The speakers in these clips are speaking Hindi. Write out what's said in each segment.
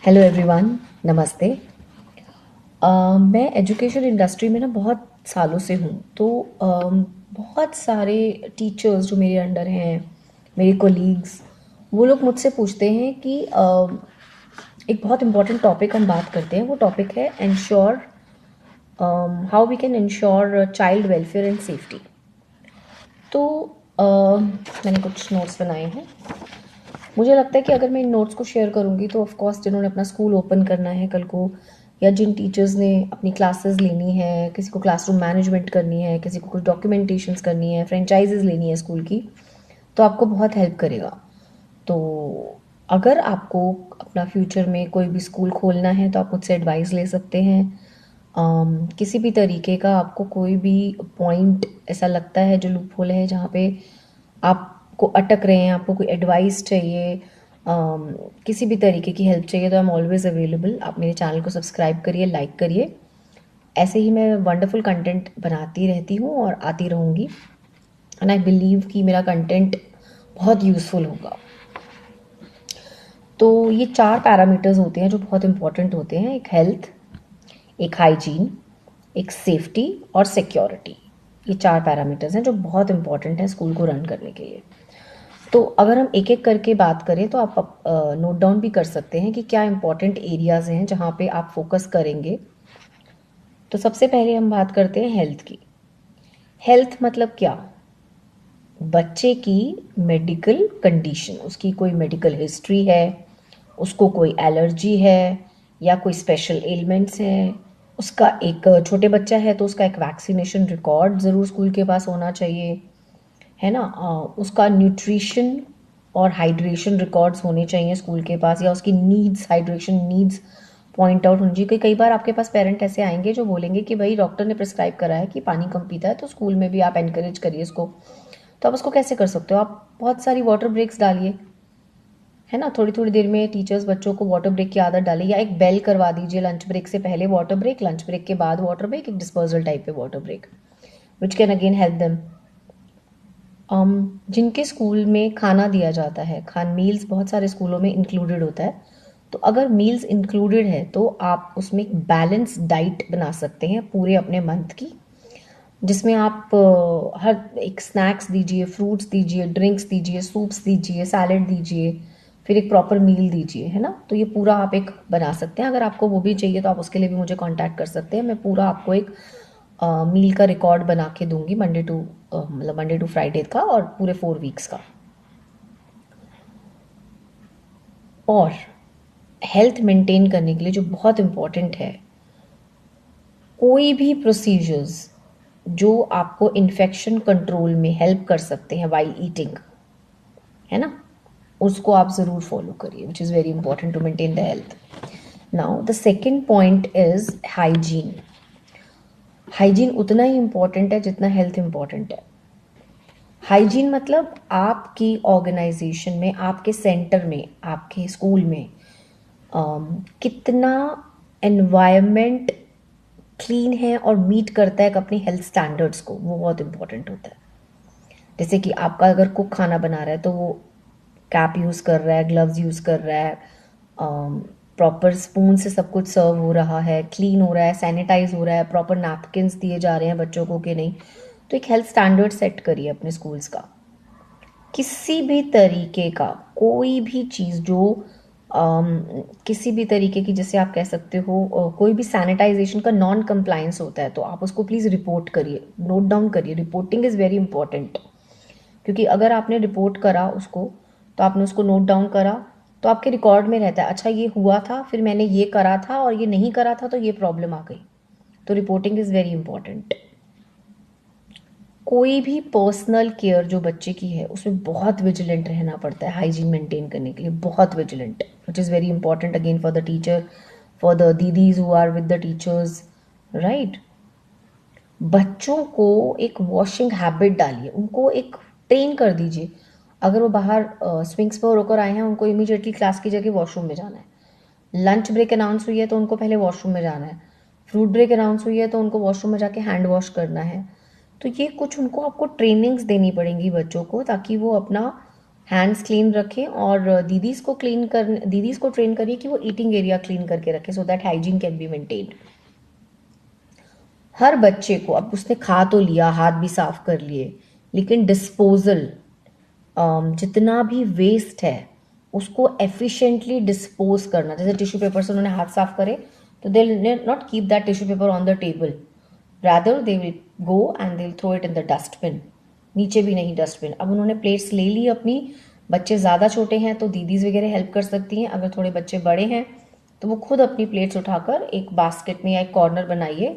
हेलो एवरीवन, नमस्ते। मैं एजुकेशन इंडस्ट्री में ना बहुत सालों से हूँ। तो बहुत सारे टीचर्स जो मेरे अंडर हैं, मेरे कोलीग्स, वो लोग मुझसे पूछते हैं कि एक बहुत इम्पोर्टेंट टॉपिक हम बात करते हैं। वो टॉपिक है ensure how we can ensure child welfare and safety. तो मैंने कुछ नोट्स बनाए हैं। मुझे लगता है कि अगर मैं इन नोट्स को शेयर करूँगी तो ऑफ कोर्स जिन्होंने अपना स्कूल ओपन करना है कल को, या जिन टीचर्स ने अपनी क्लासेस लेनी है, किसी को क्लासरूम मैनेजमेंट करनी है, किसी को कुछ डॉक्यूमेंटेशंस करनी है, फ्रेंचाइजेज लेनी है स्कूल की, तो आपको बहुत हेल्प करेगा। तो अगर आपको अपना फ्यूचर में कोई भी स्कूल खोलना है तो आप मुझसे एडवाइस ले सकते हैं। किसी भी तरीके का आपको कोई भी पॉइंट ऐसा लगता है जो लूप होल है, जहाँ पे आपको अटक रहे हैं, आपको कोई एडवाइस चाहिए, किसी भी तरीके की हेल्प चाहिए, तो आई एम ऑलवेज अवेलेबल। आप मेरे चैनल को सब्सक्राइब करिए, लाइक करिए। ऐसे ही मैं वंडरफुल कंटेंट बनाती रहती हूँ और आती रहूँगी। एंड आई बिलीव कि मेरा कंटेंट बहुत यूज़फुल होगा। तो ये 4 पैरामीटर्स होते हैं जो बहुत इंपॉर्टेंट होते हैं: एक हेल्थ, एक हाइजीन, एक सेफ्टी और सिक्योरिटी। ये 4 पैरामीटर्स हैं जो बहुत इंपॉर्टेंट हैं स्कूल को रन करने के लिए। तो अगर हम एक एक करके बात करें तो आप नोट डाउन भी कर सकते हैं कि क्या इंपॉर्टेंट एरियाज़ हैं जहाँ पे आप फोकस करेंगे। तो सबसे पहले हम बात करते हैं हेल्थ की। हेल्थ मतलब क्या? बच्चे की मेडिकल कंडीशन, उसकी कोई मेडिकल हिस्ट्री है, उसको कोई एलर्जी है या कोई स्पेशल एलिमेंट्स हैं, उसका एक छोटे बच्चा है तो उसका एक वैक्सीनेशन रिकॉर्ड ज़रूर स्कूल के पास होना चाहिए, है ना। उसका न्यूट्रिशन और हाइड्रेशन रिकॉर्ड्स होने चाहिए स्कूल के पास, या उसकी needs, hydration needs point out होनी चाहिए। कई बार आपके पास पेरेंट ऐसे आएंगे जो बोलेंगे कि भाई डॉक्टर ने प्रिस्क्राइब करा है कि पानी कम पीता है, तो स्कूल में भी आप एनकरेज करिए इसको। तो आप उसको कैसे कर सकते हो? आप बहुत सारी वाटर ब्रेक्स डालिए, है ना। थोड़ी थोड़ी देर में टीचर्स बच्चों को वाटर ब्रेक की आदत डालें, या एक बेल करवा दीजिए, लंच ब्रेक से पहले वाटर ब्रेक, लंच ब्रेक के बाद वाटर ब्रेक, एक डिस्पर्जल टाइप पे water break, which can again help them. जिनके स्कूल में खाना दिया जाता है, मील्स बहुत सारे स्कूलों में इंक्लूडेड होता है। तो अगर मील्स इंक्लूडेड है तो आप उसमें एक बैलेंस डाइट बना सकते हैं पूरे अपने मंथ की, जिसमें आप हर एक स्नैक्स दीजिए, फ्रूट्स दीजिए, ड्रिंक्स दीजिए, सूप्स दीजिए, सैलेड दीजिए, फिर एक प्रॉपर मील दीजिए, है ना। तो ये पूरा आप एक बना सकते हैं। अगर आपको वो भी चाहिए तो आप उसके लिए भी मुझे कांटेक्ट कर सकते हैं। मैं पूरा आपको एक मील का रिकॉर्ड बना के दूंगी, मंडे टू फ्राइडे का, और पूरे 4 वीक्स का। और हेल्थ मेंटेन करने के लिए जो बहुत इम्पोर्टेंट है, कोई भी प्रोसीजर्स जो आपको इन्फेक्शन कंट्रोल में हेल्प कर सकते हैं वाइल ईटिंग, है ना, उसको आप ज़रूर फॉलो करिए, which is very important to maintain the health. Now the second point is hygiene. Hygiene उतना ही इम्पॉर्टेंट है जितना हेल्थ इम्पॉर्टेंट है। हाइजीन मतलब आपकी ऑर्गेनाइजेशन में, आपके सेंटर में, आपके स्कूल में कितना एनवायरनमेंट क्लीन है और मीट करता है अपनी हेल्थ स्टैंडर्ड्स को, वो बहुत इंपॉर्टेंट होता है। जैसे कि आपका अगर कुक खाना बना रहा है तो वो कैप यूज़ कर रहा है, ग्लव्स यूज़ कर रहा है, प्रॉपर स्पून से सब कुछ सर्व हो रहा है, क्लीन हो रहा है, सैनिटाइज हो रहा है, प्रॉपर नैपकिन्स दिए जा रहे हैं बच्चों को कि नहीं। तो एक हेल्थ स्टैंडर्ड सेट करिए अपने स्कूल्स का। किसी भी तरीके का कोई भी चीज़ जो किसी भी तरीके की, जैसे आप कह सकते हो कोई भी सैनिटाइजेशन का नॉन कंप्लायंस होता है तो आप उसको प्लीज़ रिपोर्ट करिए, नोट डाउन करिए। रिपोर्टिंग इज़ वेरी इंपॉर्टेंट, क्योंकि अगर आपने रिपोर्ट करा उसको, तो आपने उसको नोट डाउन करा, तो आपके रिकॉर्ड में रहता है, अच्छा ये हुआ था, फिर मैंने ये करा था और ये नहीं करा था तो ये प्रॉब्लम आ गई। तो रिपोर्टिंग इज़ वेरी इंपॉर्टेंट। कोई भी पर्सनल केयर जो बच्चे की है उसमें बहुत विजिलेंट रहना पड़ता है हाइजीन मेंटेन करने के लिए, बहुत vigilant, which is very important again for the teacher, for the didis who are with the teachers, right. बच्चों को एक वॉशिंग हैबिट डालिए, उनको एक ट्रेन कर दीजिए। अगर वो बाहर स्विंग्स पर होकर आए हैं, उनको इमीडिएटली क्लास की जगह वॉशरूम में जाना है। लंच ब्रेक अनाउंस हुई है तो उनको पहले वॉशरूम में जाना है। फ्रूट ब्रेक अनाउंस हुई है तो उनको वॉशरूम में जाके हैंड वॉश करना है। तो ये कुछ उनको आपको ट्रेनिंग्स देनी पड़ेंगी बच्चों को, ताकि वो अपना हैंड्स क्लीन रखें और दीदीज को ट्रेन करिए कि वो ईटिंग एरिया क्लीन करके रखें so that hygiene can be maintained. हर बच्चे को, अब उसने खा तो लिया, हाथ भी साफ कर लिए, लेकिन डिस्पोजल जितना भी वेस्ट है उसको एफिशिएंटली डिस्पोज करना। जैसे टिश्यू पेपर से उन्होंने हाथ साफ करे तो they will not keep that tissue paper on the table, rather they will go and they will throw it in the dustbin. नीचे भी नहीं, डस्टबिन। अब उन्होंने प्लेट्स ले ली अपनी, बच्चे ज़्यादा छोटे हैं तो दीदीज वगैरह हेल्प कर सकती हैं, अगर थोड़े बच्चे बड़े हैं तो वो खुद अपनी प्लेट्स उठाकर एक बास्केट में या एक कॉर्नर बनाइए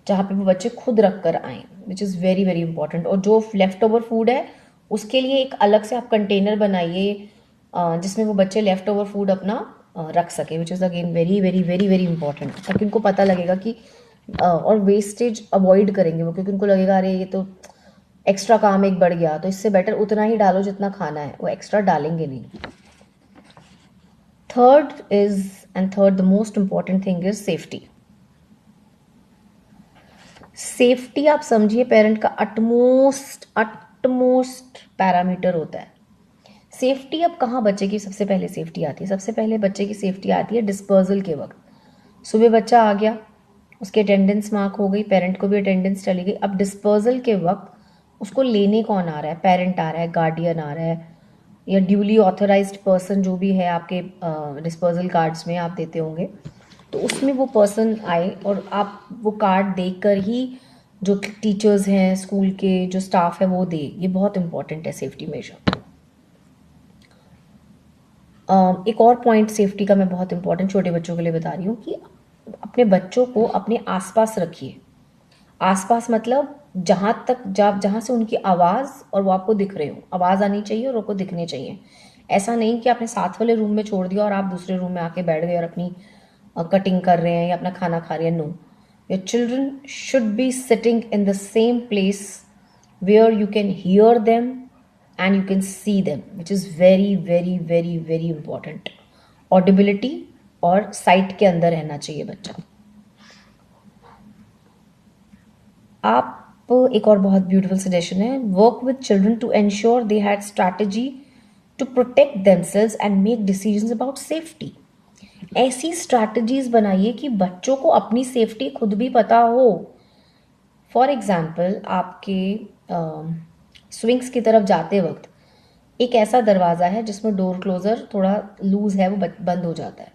जहाँ पे वो बच्चे खुद रख कर आएँ, विच इज़ वेरी वेरी इंपॉर्टेंट। और जो लेफ्ट ओवर फूड है उसके लिए एक अलग से आप कंटेनर बनाइए जिसमें वो बच्चे लेफ्ट ओवर फूड अपना रख सके, which is again very very very very important, ताकि उनको पता लगेगा कि और वेस्टेज अवॉइड करेंगे वो, क्योंकि उनको लगेगा अरे ये तो एक्स्ट्रा काम एक बढ़ गया, तो इससे बेटर उतना ही डालो जितना खाना है, वो एक्स्ट्रा डालेंगे नहीं। Third the most important thing is safety. Safety आप समझिए पेरेंट का अटमोस्ट पैरामीटर होता है। सेफ्टी अब कहाँ बच्चे की सबसे पहले सेफ्टी आती है? सबसे पहले बच्चे की सेफ्टी आती है डिस्पर्सल के वक्त। सुबह बच्चा आ गया, उसकी अटेंडेंस मार्क हो गई, पेरेंट को भी अटेंडेंस चली गई। अब डिस्पर्सल के वक्त उसको लेने कौन आ रहा है? पेरेंट आ रहा है, गार्डियन आ रहा है, या ड्यूली ऑथराइज्ड पर्सन जो भी है आपके डिस्पर्सल कार्ड्स में आप देते होंगे, तो उसमें वो पर्सन आए और आप वो कार्ड देखकर ही जो टीचर्स हैं स्कूल के, जो स्टाफ है वो दे। ये बहुत इंपॉर्टेंट है सेफ्टी मेजर। एक और पॉइंट सेफ्टी का मैं बहुत इंपॉर्टेंट छोटे बच्चों के लिए बता रही हूँ कि अपने बच्चों को अपने आसपास रखिए। आसपास मतलब जहाँ से उनकी आवाज़ और वो आपको दिख रहे हो, आवाज़ आनी चाहिए और आपको दिखने चाहिए। ऐसा नहीं कि आपने साथ वाले रूम में छोड़ दिया और आप दूसरे रूम में आके बैठ गए और अपनी कटिंग कर रहे हैं या अपना खाना खा रहे हैं। No, your children should be sitting in the same place where you can hear them and you can see them, which is very very very very important. Audibility और साइट के अंदर रहना चाहिए बच्चा। आप एक और बहुत ब्यूटीफुल सजेशन है, work with children to ensure they had strategy to protect themselves and make decisions about safety. ऐसी स्ट्रैटेजीज बनाइए कि बच्चों को अपनी सेफ्टी खुद भी पता हो। फॉर एग्जाम्पल, आपके स्विंग्स की तरफ जाते वक्त एक ऐसा दरवाज़ा है जिसमें डोर क्लोज़र थोड़ा लूज़ है, वो बंद हो जाता है,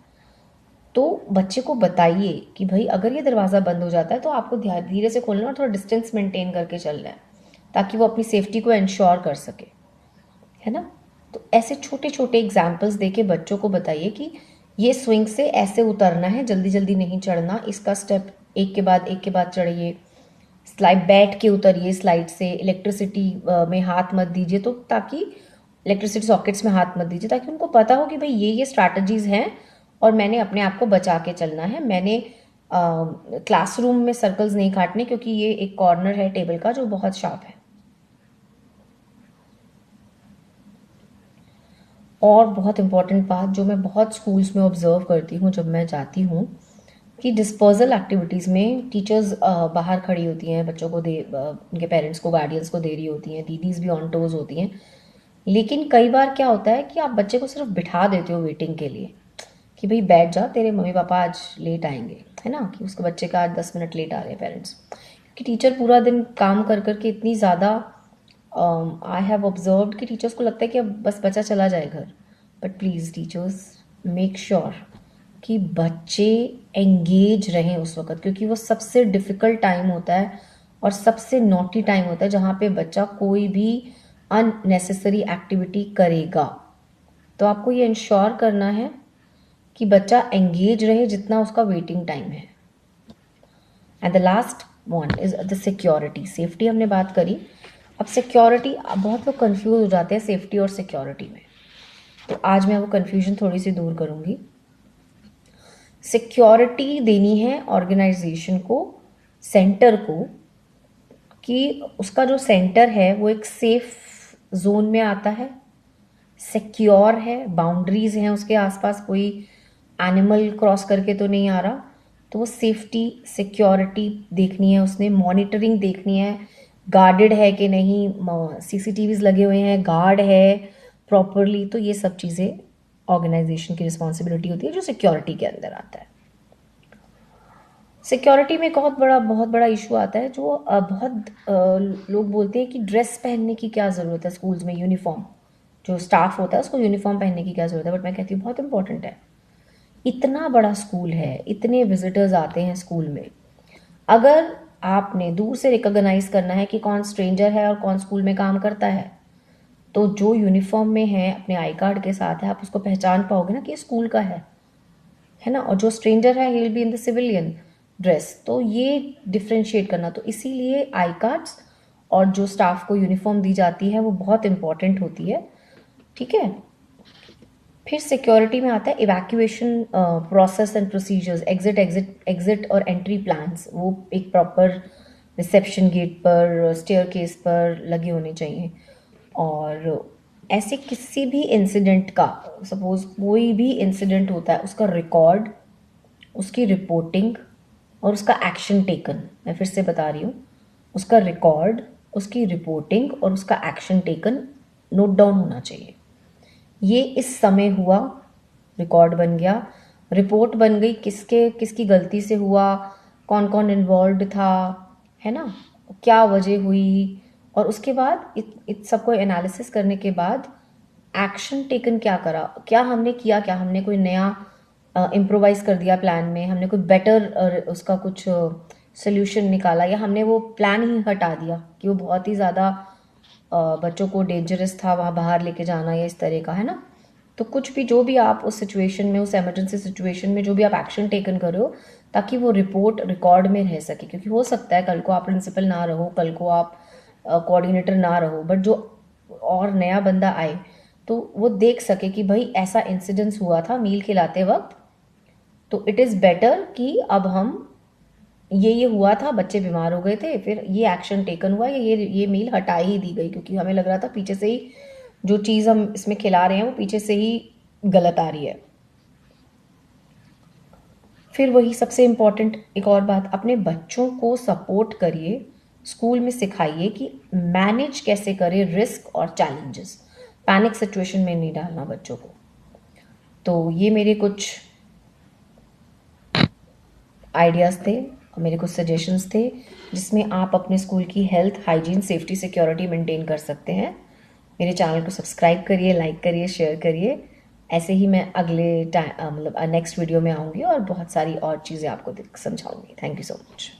तो बच्चे को बताइए कि भाई अगर ये दरवाज़ा बंद हो जाता है तो आपको धीरे से खोलना और थोड़ा डिस्टेंस मेंटेन करके चलना है, ताकि वो अपनी सेफ्टी को इंश्योर कर सके, है ना। तो ऐसे छोटे छोटे एग्जाम्पल्स दे के बच्चों को बताइए कि ये स्विंग से ऐसे उतरना है, जल्दी जल्दी नहीं चढ़ना, इसका स्टेप एक के बाद चढ़िए, स्लाइड बैठ के उतरिए स्लाइड से, इलेक्ट्रिसिटी में हाथ मत दीजिए, तो ताकि इलेक्ट्रिसिटी सॉकेट्स में हाथ मत दीजिए, ताकि उनको पता हो कि भाई ये स्ट्रैटेजीज हैं और मैंने अपने आप को बचा के चलना है। मैंने क्लासरूम में सर्कल्स नहीं काटने, क्योंकि ये एक कॉर्नर है टेबल का जो बहुत शार्प है। और बहुत इंपॉर्टेंट बात जो मैं बहुत स्कूल्स में ऑब्जर्व करती हूँ जब मैं जाती हूँ, कि डिस्पोजल एक्टिविटीज़ में टीचर्स बाहर खड़ी होती हैं, बच्चों को उनके पेरेंट्स को, गार्डियंस को दे रही होती हैं, दीदीज भी ऑन टोज होती हैं, लेकिन कई बार क्या होता है कि आप बच्चे को सिर्फ बिठा देते हो वेटिंग के लिए कि भाई बैठ जा, तेरे मम्मी पापा आज लेट आएंगे, है ना, कि उसके बच्चे का आज 10 मिनट लेट आ रहे हैं पेरेंट्स, क्योंकि टीचर पूरा दिन काम कर करके इतनी ज़्यादा, आई हैव ऑब्जर्व्ड कि टीचर्स को लगता है कि अब बस बच्चा चला जाए घर। But please teachers make sure कि बच्चे एंगेज रहें उस वक्त, क्योंकि वो सबसे डिफ़िकल्ट टाइम होता है और सबसे नॉटी टाइम होता है जहाँ पे बच्चा कोई भी अननेसेसरी एक्टिविटी करेगा। तो आपको ये इंश्योर करना है कि बच्चा एंगेज रहे जितना उसका वेटिंग टाइम है। And the last one is the security. Safety हमने बात करी, अब सिक्योरिटी, बहुत लोग कंफ्यूज हो जाते हैं सेफ्टी और सिक्योरिटी में, तो आज मैं वो कंफ्यूजन थोड़ी सी दूर करूँगी। सिक्योरिटी देनी है ऑर्गेनाइजेशन को, सेंटर को, कि उसका जो सेंटर है वो एक सेफ जोन में आता है, सिक्योर है, बाउंड्रीज हैं उसके आसपास, कोई एनिमल क्रॉस करके तो नहीं आ रहा, तो वो सेफ्टी सिक्योरिटी देखनी है उसने, मॉनिटरिंग देखनी है, गार्डेड है कि नहीं, सीसीटीवीज लगे हुए हैं, गार्ड है, प्रॉपरली, तो ये सब चीज़ें ऑर्गेनाइजेशन की रिस्पॉन्सिबिलिटी होती है जो सिक्योरिटी के अंदर आता है। सिक्योरिटी में एक बहुत बड़ा इशू आता है जो लोग बोलते हैं कि ड्रेस पहनने की क्या ज़रूरत है स्कूल्स में, यूनिफॉर्म, जो स्टाफ होता है उसको यूनिफॉर्म पहनने की क्या ज़रूरत है, बट मैं कहती हूँ बहुत इंपॉर्टेंट है। इतना बड़ा स्कूल है, इतने विजिटर्स आते हैं स्कूल में, अगर आपने दूर से रिकॉग्नाइज करना है कि कौन स्ट्रेंजर है और कौन स्कूल में काम करता है, तो जो यूनिफॉर्म में है अपने आई कार्ड के साथ है, आप उसको पहचान पाओगे ना कि ये स्कूल का है ना। और जो स्ट्रेंजर है he will be in the civilian dress, तो ये डिफ्रेंशिएट करना, तो इसीलिए आई कार्ड्स और जो स्टाफ को यूनिफॉर्म दी जाती है वो बहुत इंपॉर्टेंट होती है, ठीक है। फिर सिक्योरिटी में आता है evacuation process and procedures, exit exit exit और एंट्री प्लान्स, वो एक प्रॉपर रिसेप्शन गेट पर, स्टेयर केस पर लगे होने चाहिए। और ऐसे किसी भी इंसिडेंट का, सपोज कोई भी इंसिडेंट होता है, उसका रिकॉर्ड, उसकी रिपोर्टिंग और उसका एक्शन टेकन, मैं फिर से बता रही हूँ, उसका रिकॉर्ड, उसकी रिपोर्टिंग और उसका एक्शन टेकन नोट डाउन होना चाहिए। ये इस समय हुआ, रिकॉर्ड बन गया, रिपोर्ट बन गई, किसकी गलती से हुआ, कौन कौन इन्वॉल्व था, है ना, क्या वजह हुई, और उसके बाद इत सबको एनालिसिस करने के बाद एक्शन टेकन क्या करा, क्या हमने किया, क्या हमने कोई नया इम्प्रोवाइज कर दिया प्लान में, हमने कोई बेटर उसका कुछ सोल्यूशन निकाला, या हमने वो प्लान ही हटा दिया कि वो बहुत ही ज़्यादा बच्चों को डेंजरस था वहाँ बाहर लेके जाना या इस तरह का, है ना। तो कुछ भी, जो भी आप उस सिचुएशन में, उस इमरजेंसी सिचुएशन में जो भी आप एक्शन टेकन कर रहे हो, ताकि वो रिपोर्ट रिकॉर्ड में रह सके, क्योंकि हो सकता है कल को आप प्रिंसिपल ना रहो, कल को आप कोऑर्डिनेटर ना रहो, बट जो और नया बंदा आए तो वो देख सके कि भाई ऐसा इंसिडेंस हुआ था मील खिलाते वक्त, तो इट इज़ बेटर कि अब हम, ये हुआ था, बच्चे बीमार हो गए थे, फिर ये एक्शन टेकन हुआ, ये मील हटा ही दी गई, क्योंकि हमें लग रहा था पीछे से ही जो चीज़ हम इसमें खिला रहे हैं वो पीछे से ही गलत आ रही है। फिर वही सबसे इम्पॉर्टेंट एक और बात, अपने बच्चों को सपोर्ट करिए, स्कूल में सिखाइए कि मैनेज कैसे करें रिस्क और चैलेंजेस, पैनिक सिचुएशन में नहीं डालना बच्चों को। तो ये मेरे कुछ आइडियाज़ थे और मेरे कुछ सजेशंस थे, जिसमें आप अपने स्कूल की health, hygiene, safety, security maintain कर सकते हैं। मेरे चैनल को सब्सक्राइब करिए, लाइक करिए, शेयर करिए। ऐसे ही मैं अगले मतलब नेक्स्ट वीडियो में आऊँगी और बहुत सारी और चीज़ें आपको समझाऊंगी। Thank you so much.